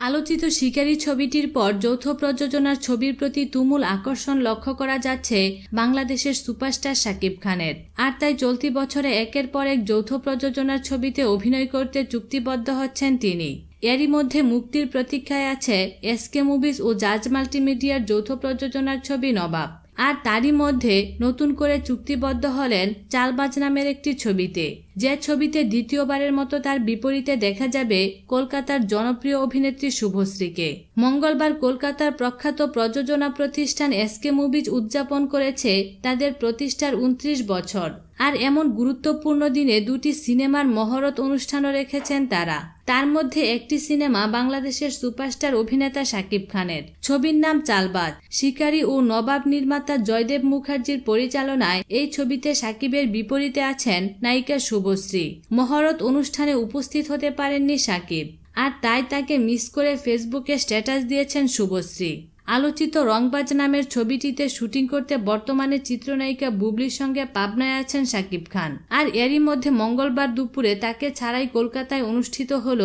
আলোচিত শিকারী ছবিটির পর যৌথ প্রযোজনার ছবির প্রতি তুমুল আকর্ষণ লক্ষ্য করা যাচ্ছে বাংলাদেশের সুপারস্টার শাকিব খানের। আর তাই চলতি বছরে একের পর এক যৌথ প্রযোজনার ছবিতে অভিনয় করতে চুক্তিবদ্ধ হচ্ছেন তিনি। এরই মধ্যে মুক্তির প্রতীক্ষায় আছে এসকে মুভিজ ও জাজ মাল্টিমিডিয়ার যৌথ প্রযোজনার ছবি নবাব। আর তারই মধ্যে নতুন করে চুক্তিবদ্ধ হলেন চালবাজ নামের একটি ছবিতে, যে ছবিতে দ্বিতীয়বারের মতো তার বিপরীতে দেখা যাবে কলকাতার জনপ্রিয় অভিনেত্রী শুভশ্রীকে। মঙ্গলবার কলকাতার প্রখ্যাত প্রযোজনা প্রতিষ্ঠান এসকে মুভিজ উদযাপন করেছে তাদের প্রতিষ্ঠার 29 বছর। আর এমন গুরুত্বপূর্ণ দিনে দুটি সিনেমার মহরত অনুষ্ঠানও রেখেছেন তারা। তার মধ্যে একটি সিনেমা বাংলাদেশের সুপারস্টার অভিনেতা শাকিব খানের। ছবির নাম চালবাজ। শিকারী ও নবাব নির্মাতা জয়দেব মুখার্জির পরিচালনায় এই ছবিতে শাকিবের বিপরীতে আছেন নায়িকা শুভশ্রী। মহরত অনুষ্ঠানে উপস্থিত হতে পারেননি শাকিব, আর তাই তাকে মিস করে ফেসবুকে স্ট্যাটাস দিয়েছেন শুভশ্রী। আলোচিত রংবাজ নামের ছবিটিতে শুটিং করতে বর্তমানে চিত্রনায়িকা বুবলির সঙ্গে পাবনায় আছেন শাকিব খান। আর এরই মধ্যে মঙ্গলবার দুপুরে তাকে ছাড়াই কলকাতায় অনুষ্ঠিত হল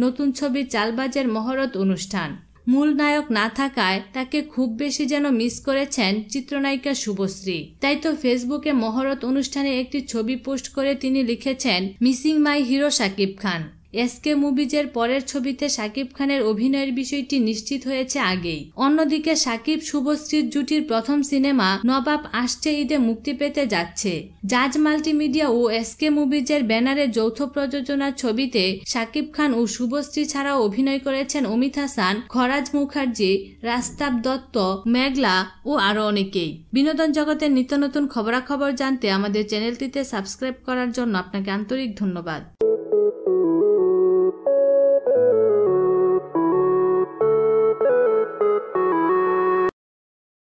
নতুন ছবি চালবাজের মহরত অনুষ্ঠান। মূল নায়ক না থাকায় তাকে খুব বেশি যেন মিস করেছেন চিত্রনায়িকা শুভশ্রী। তাই তো ফেসবুকে মহরত অনুষ্ঠানে একটি ছবি পোস্ট করে তিনি লিখেছেন, missing my hero Shakib Khan. SK মুভিজের পরের ছবিতে শাকিব খানের অভিনয়ের বিষয়টি নিশ্চিত হয়েছে আগেই। অন্যদিকে শাকিব শুভশ্রীর জুটির প্রথম সিনেমা নবাব আসছে ঈদে মুক্তি পেতে যাচ্ছে। জাজ মাল্টিমিডিয়া ও এসকে মুভিজের ব্যানারে যৌথ প্রযোজনার ছবিতে শাকিব খান ও শুভশ্রী ছাড়াও অভিনয় করেছেন অমিত হাসান, খরাজ মুখার্জি, রাস্তাব দত্ত, মেঘলা ও আরো অনেকেই। বিনোদন জগতের নিত্য নতুন খবরাখবর জানতে আমাদের চ্যানেলটিতে সাবস্ক্রাইব করার জন্য আপনাকে আন্তরিক ধন্যবাদ।